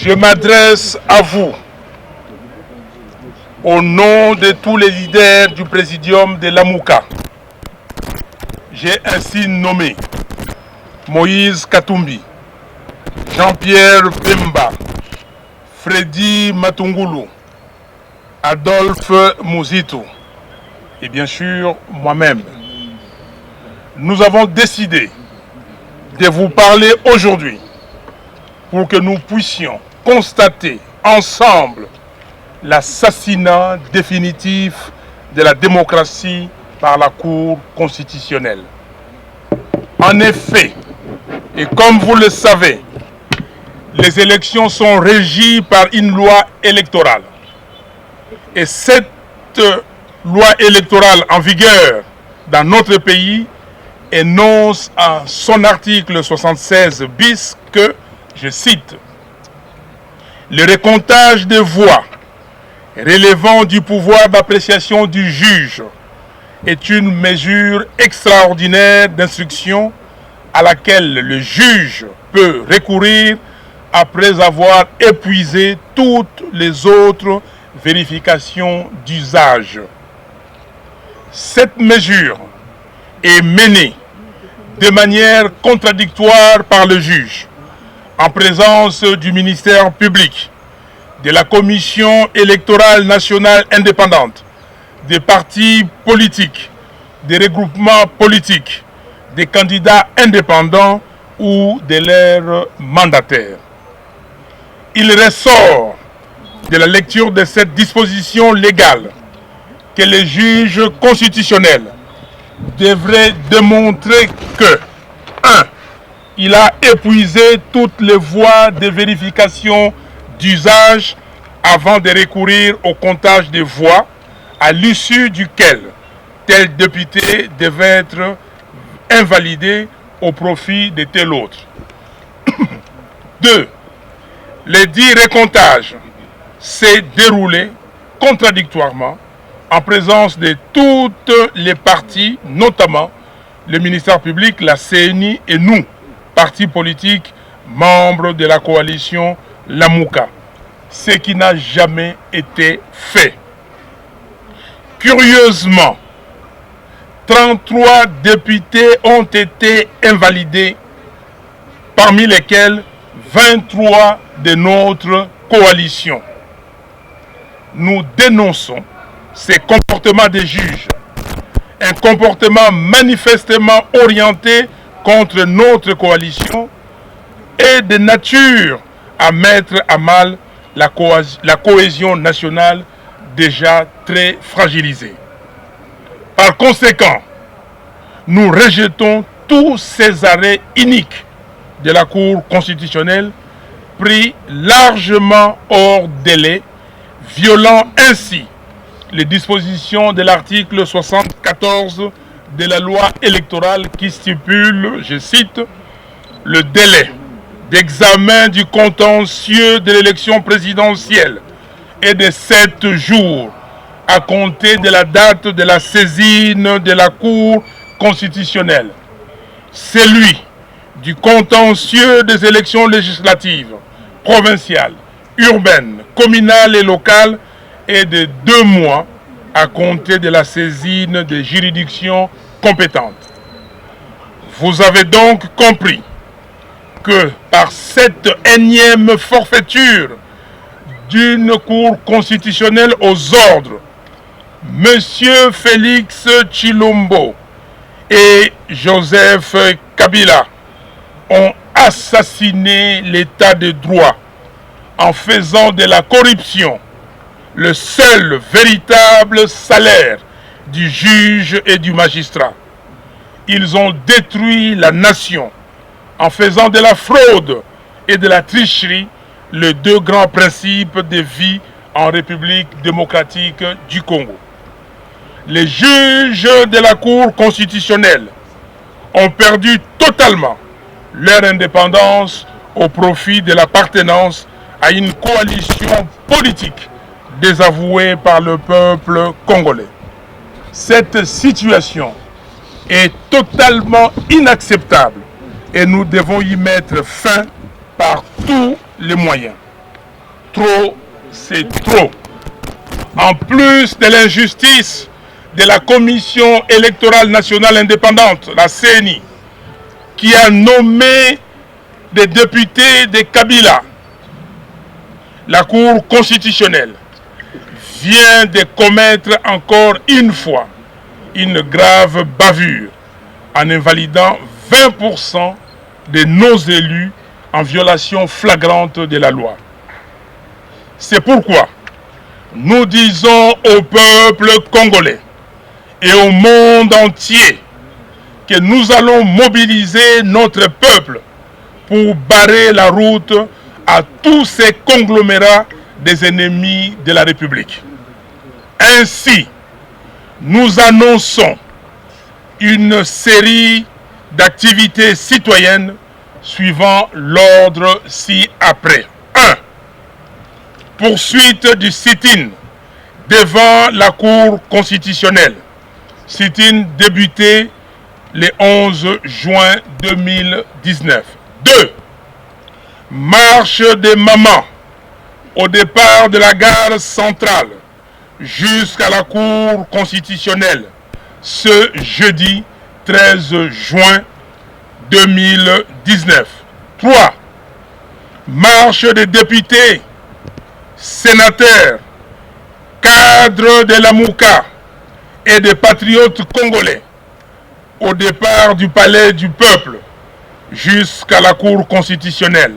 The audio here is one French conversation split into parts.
Je m'adresse à vous au nom de tous les leaders du Présidium de l'Amouka. J'ai ainsi nommé Moïse Katumbi, Jean-Pierre Bemba, Freddy Matungulu, Adolphe Mouzito et bien sûr moi-même. Nous avons décidé de vous parler aujourd'hui pour que nous puissions constater ensemble l'assassinat définitif de la démocratie par la Cour constitutionnelle. En effet, et comme vous le savez, les élections sont régies par une loi électorale. Et cette loi électorale en vigueur dans notre pays énonce en son article 76 bis que, je cite, « Le recomptage des voix relevant du pouvoir d'appréciation du juge est une mesure extraordinaire d'instruction à laquelle le juge peut recourir après avoir épuisé toutes les autres vérifications d'usage. Cette mesure est menée de manière contradictoire par le juge, en présence du ministère public, de la Commission électorale nationale indépendante, des partis politiques, des regroupements politiques, des candidats indépendants ou de leurs mandataires. Il ressort de la lecture de cette disposition légale que le juge constitutionnel devrait démontrer que 1. Il a épuisé toutes les voies de vérification d'usage avant de recourir au comptage des voix à l'issue duquel tel député devait être invalidé au profit de tel autre. 2. Le dit recomptage s'est déroulé contradictoirement en présence de toutes les parties, notamment le ministère public, la CENI et nous, partis politiques, membres de la coalition Lamouka, ce qui n'a jamais été fait. Curieusement, 33 députés ont été invalidés, parmi lesquels 23 de notre coalition. Nous dénonçons ces comportements des juges, un comportement manifestement orienté contre notre coalition et de nature à mettre à mal la cohésion nationale déjà très fragilisée. Par conséquent, nous rejetons tous ces arrêts iniques de la Cour constitutionnelle pris largement hors délai, violant ainsi les dispositions de l'article 74 de la loi électorale qui stipule, je cite, le délai d'examen du contentieux de l'élection présidentielle est de 7 jours à compter de la date de la saisine de la Cour constitutionnelle. Celui du contentieux des élections législatives, provinciales, urbaines, communales et locales est de 2 mois à compter de la saisine des juridictions compétentes. Vous avez donc compris que par cette énième forfaiture d'une Cour constitutionnelle aux ordres, M. Félix Tshilombo et Joseph Kabila ont assassiné l'état de droit en faisant de la corruption le seul véritable salaire du juge et du magistrat. Ils ont détruit la nation en faisant de la fraude et de la tricherie les 2 grands principes de vie en République démocratique du Congo. Les juges de la Cour constitutionnelle ont perdu totalement leur indépendance au profit de l'appartenance à une coalition politique désavouée par le peuple congolais. Cette situation est totalement inacceptable et nous devons y mettre fin par tous les moyens. trop, c'est trop. En plus de l'injustice de la Commission électorale nationale indépendante, la CENI, qui a nommé des députés de Kabila, la Cour constitutionnelle vient de commettre encore une fois une grave bavure en invalidant 20% de nos élus en violation flagrante de la loi. C'est pourquoi nous disons au peuple congolais et au monde entier que nous allons mobiliser notre peuple pour barrer la route à tous ces conglomérats des ennemis de la République. Ainsi, nous annonçons une série d'activités citoyennes suivant l'ordre ci-après. 1. Poursuite du sit-in devant la Cour constitutionnelle. Sit-in débuté le 11 juin 2019. 2. Marche des mamans au départ de la gare centrale jusqu'à la Cour constitutionnelle ce jeudi 13 juin 2019. 3. Marche des députés, sénateurs, cadres de la Mouka et des patriotes congolais au départ du palais du peuple jusqu'à la Cour constitutionnelle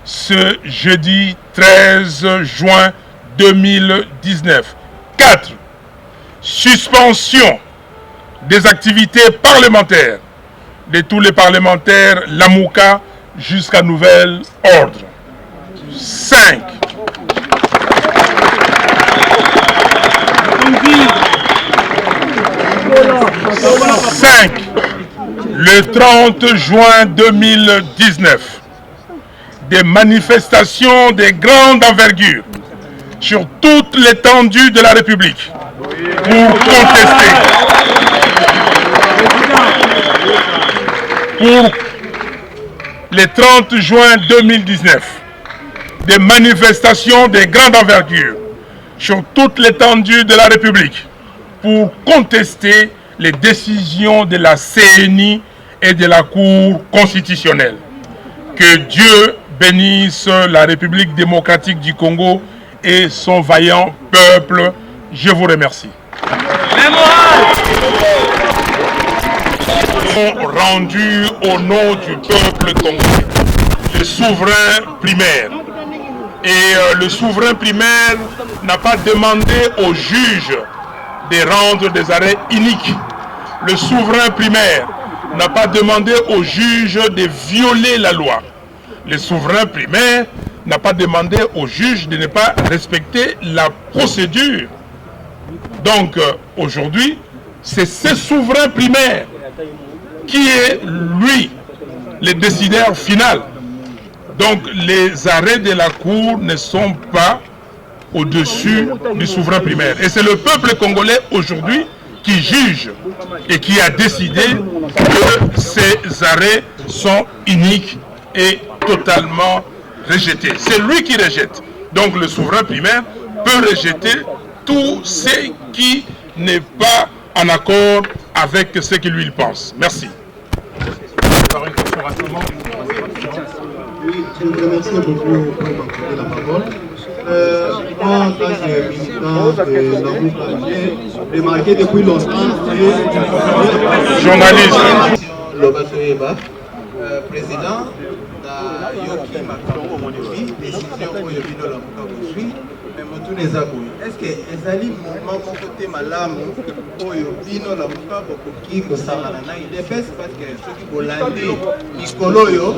ce jeudi 13 juin 2019. 4. Suspension des activités parlementaires de tous les parlementaires Lamouka jusqu'à nouvel ordre. 5. Le 30 juin 2019, des manifestations de grande envergure sur toute l'étendue de la République pour contester, pour le 30 juin 2019, des manifestations de grande envergure sur toute l'étendue de la République pour contester les décisions de la CENI et de la Cour constitutionnelle. Que Dieu bénisse la République démocratique du Congo et son vaillant peuple. Je vous remercie. Rendu au nom du peuple congolais, le souverain primaire. Et le souverain primaire n'a pas demandé aux juges de rendre des arrêts iniques. Le souverain primaire n'a pas demandé aux juges de violer la loi. Le souverain primaire n'a pas demandé aux juges de ne pas respecter la procédure. Donc aujourd'hui, c'est ce souverain primaire qui est, lui, le décideur final. Donc les arrêts de la Cour ne sont pas au-dessus du souverain primaire. Et c'est le peuple congolais aujourd'hui qui juge et qui a décidé que ces arrêts sont iniques et totalement rejetés. C'est lui qui rejette. Donc le souverain primaire peut rejeter tout ce qui n'est pas en accord avec ce qu'il lui pense. Merci. Oui, je vous remercie beaucoup pour m'accorder la parole. Moi, en tant que militant de la Mouka, j'ai remarqué depuis longtemps que... Journaliste. Lobatoyeba, président, Yoki Makambo Monofi, décision pour Yobino la Mouka Bouchui, mais Motou Nezakoui. Est-ce que Ezali Mouma Mokote Malamu, pour Yobino la Mouka Bokoki, Kosamanana, il est best parce que ceux qui vont lander, Nikoloyo,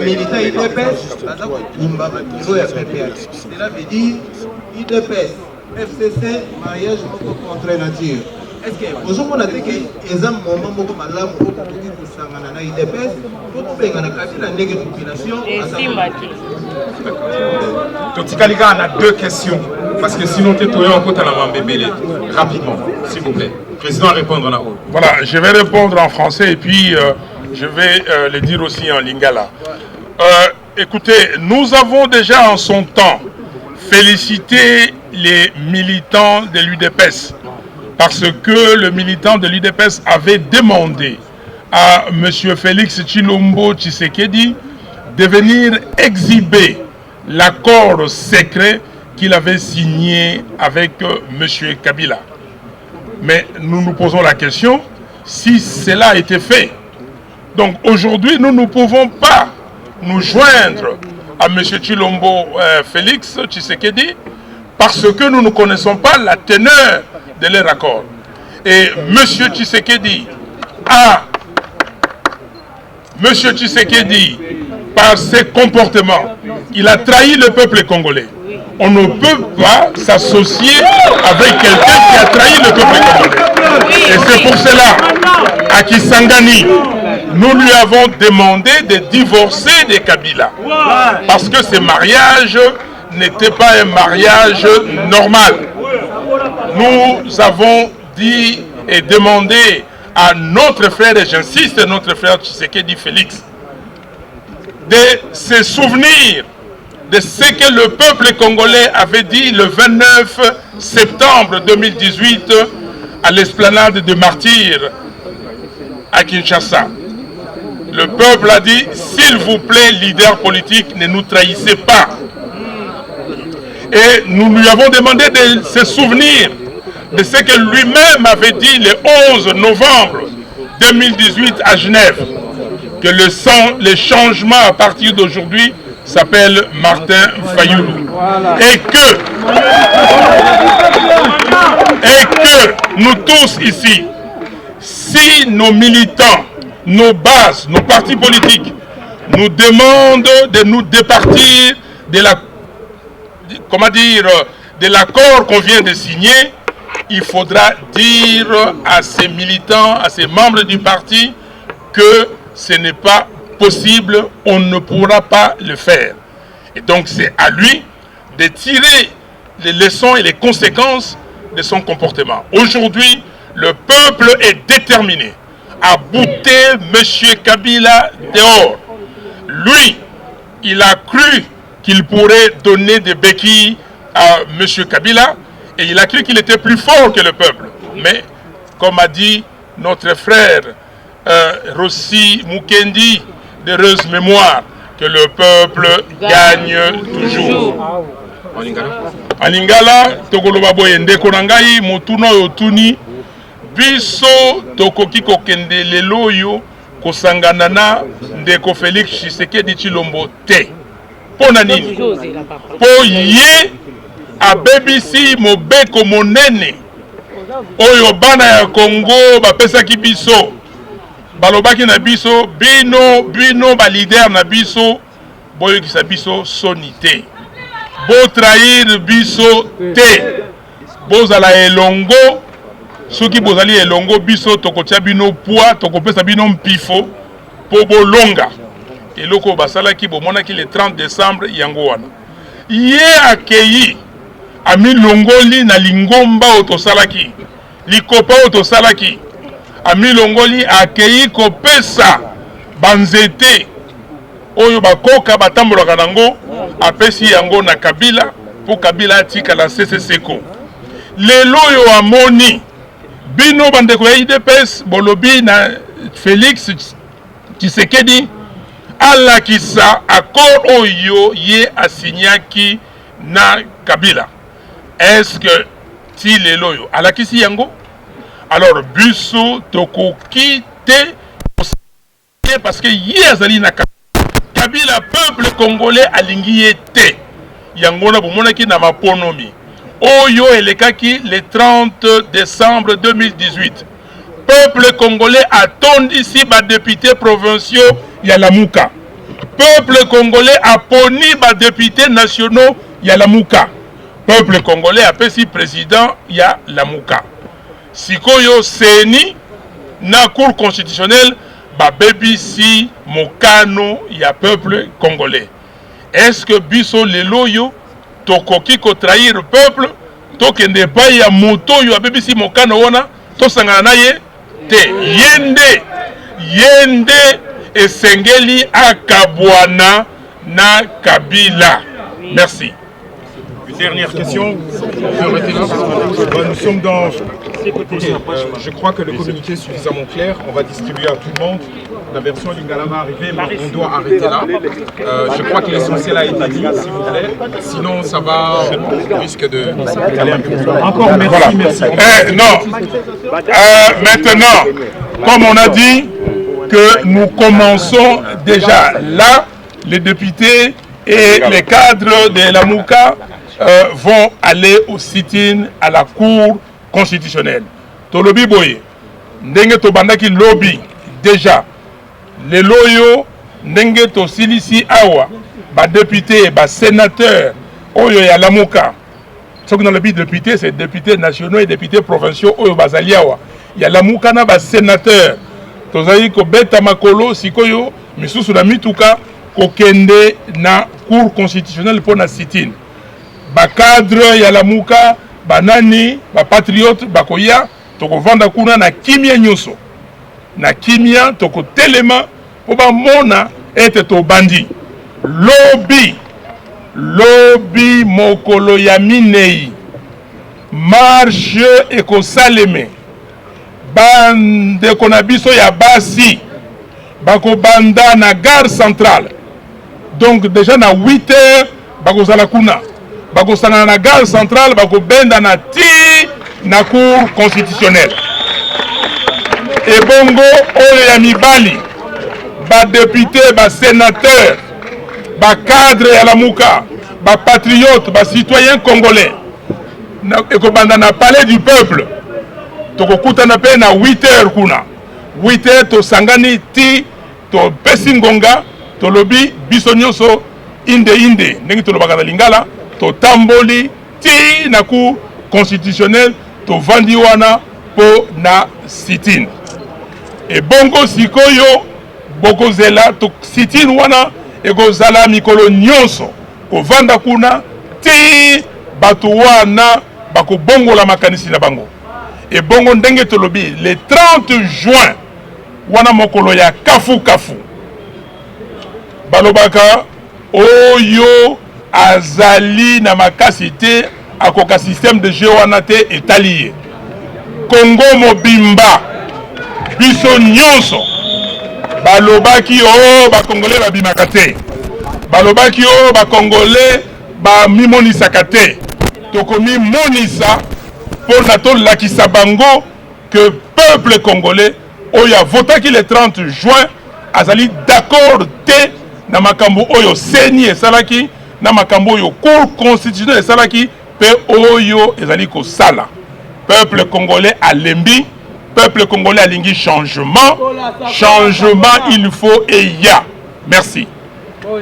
militaire IDPS, cela veut dire IDPS, FCC, mariage contre nature. Est-ce que vous avez dit que les hommes ont dit que IDPS, on a deux questions, parce que sinon tu es rapidement, s'il vous plaît. Président, répondre là-haut. Voilà, je vais répondre en français et puis je vais le dire aussi en lingala. Écoutez, nous avons déjà en son temps félicité les militants de l'UDPS parce que le militant de l'UDPS avait demandé à M. Félix Tshilombo Tshisekedi de venir exhiber l'accord secret qu'il avait signé avec M. Kabila. Mais nous nous posons la question si cela a été fait. Donc aujourd'hui, nous ne pouvons pas nous joindre à M. Tshilombo Félix Tshisekedi parce que nous ne connaissons pas la teneur de leur accord. Et M. Tshisekedi par ses comportements, il a trahi le peuple congolais. On ne peut pas s'associer avec quelqu'un qui a trahi le peuple congolais. Et c'est pour cela, à Kisangani, nous lui avons demandé de divorcer de Kabila. Parce que ce mariage n'était pas un mariage normal. Nous avons dit et demandé à notre frère, et j'insiste, notre frère Tshisekedi Félix, de se souvenir de ce que le peuple congolais avait dit le 29 septembre 2018 à l'esplanade de Martyrs à Kinshasa. Le peuple a dit, s'il vous plaît, leader politique, ne nous trahissez pas. Et nous lui avons demandé de se souvenir de ce que lui-même avait dit le 11 novembre 2018 à Genève, que le changement à partir d'aujourd'hui s'appelle Martin Fayoulou. Et que nous tous ici, si nos militants, nos bases, nos partis politiques nous demandent de nous départir de l'accord qu'on vient de signer, il faudra dire à ces militants, à ces membres du parti que ce n'est pas possible, on ne pourra pas le faire. Et donc c'est à lui de tirer les leçons et les conséquences de son comportement. Aujourd'hui, le peuple est déterminé à bouter M. Kabila dehors. Lui, il a cru qu'il pourrait donner des béquilles à M. Kabila et il a cru qu'il était plus fort que le peuple. Mais, comme a dit notre frère Rossi Mukendi, d'heureuse mémoire, que le peuple gagne toujours. En Lingala, Tokoloba Boye ndeko na ngai mutuna oyo tuni biso tokoki kokende lelo oyo kosangana na ndeko Félix Tshisekedi Tshilombo te. Pona nini? Po ye abebisi mobeko monene oyo bana ya Congo bapesaki biso. Balobaki na biso bino ba leader na biso boyokisa biso sonité. Bo trahir biso te. Bozala elongo soki bozali elongo biso tokotia bino poids tokopesa bino mpifo po bolonga. Eloko basalaki bomonaki le 30 décembre yango wana. Ye akeyi ami longoli na lingomba otosalaki. Likopa otosalaki. Ami longoli akeyi kopesa banzete oyo bakoka batambolaka nango apesi yango na Kabila po Kabila atika la CCCko. Lelo yo amoni bino bandeko ya UDPS bolobi na Félix Tshisekedi alakisa accord oyo ye asinyaki na Kabila. Est-ce que ti lelo yo alakisi yango? Alors biso tokoki te parce que ye azali na Kabila peuple congolais alingi ye te. Yango na bomonaki na maponomi. Oyo elekaki le 30 décembre 2018. Peuple congolais atondisi ba députés provinciaux ya Lamuka. Peuple congolais aponi ba députés nationaux ya Lamuka. Peuple congolais apesi président ya Lamuka. Sikoyo seni na cour constitutionnelle ba bebisi mokano ya peuple congolais. Est-ce que biso lelo yo tokoki ko trahir le peuple tokende pa ya moto yo abebisi mokano wana tosangana na ye te yende esengeli akabwana na Kabila. Merci. Une dernière question. Nous sommes dans... je crois que le communiqué est suffisamment clair. On va distribuer à tout le monde. La version Lingala va arriver, mais on doit arrêter là. Je crois que l'essentiel a été dit, s'il vous plaît. Sinon, ça va... On risque de... Encore merci, voilà. Merci. Non. Maintenant, comme on a dit que nous commençons déjà là, les députés et les cadres de la Mouka vont aller au sit-in à la Cour constitutionnelle. Tolobi boye, ndenge to bandaki lobby déjà, les loyo ndenge to silisi awa, ba député, ba sénateur, oyo ya la Mouka. Ce que dans le but de députés, c'est députés nationaux et députés provinciaux oyo bazali awa. Ya la Mouka na ba sénateur. Tozali ko beta makolo sikoyo misusu na mituka ko kende na Cour constitutionnelle pour na sit-in. Ba cadre ya la Mouka, banani, ba patriote, bakoya, toko vanda kuna na kimia nyuso. Na kimia toko telema po ba mona ete to bandi. Lobby mokolo ya minei. Marche eko saleme. Bande konabiso ya basi. Bako banda na gare centrale. Donc déjà na 8 heures bako zala kuna. Bako sana na gare centrale bako benda na ti na cour constitutionnelle. Et bongo oyo ya mibali ba député, ba sénateur, ba cadre ya la Mouka, ba patriote, ba citoyen congolais. Eko banda na palais du peuple. Toko kutana pe na 8 heures kuna. 8 heures to sangani ti to pesi ngonga to lobi biso nyonso inde ndenge to lobaka na lingala to tamboli ti na cour constitutionnelle to vandi wana po na sit-in. Et bongo sikoyo bokozela to sit-in wana ekozala mikolo nyonso ko vanda kuna ti bato wana bako bongola makanisi na bango. Et bongo ndenge to lobi le 30 juin wana mokolo ya kafu balobaka oyo azali na makasi te akoka système de jeu wana te etaliye Congo mobimba biso nyonso balobaki o bakongolais babimaka te balobaki o bakongolais bamimonisa te tokomi monisa pour na tolakisa bango que peuple congolais oyo avotaki le 30 juin azali d'accord te na makambo oyo seni esalaki na makambo oyo cour constitutionnelle esalaki pe oyo ezali kosala. Peuple congolais alembi, peuple congolais alingi changement il faut et il y a. Merci. Oui.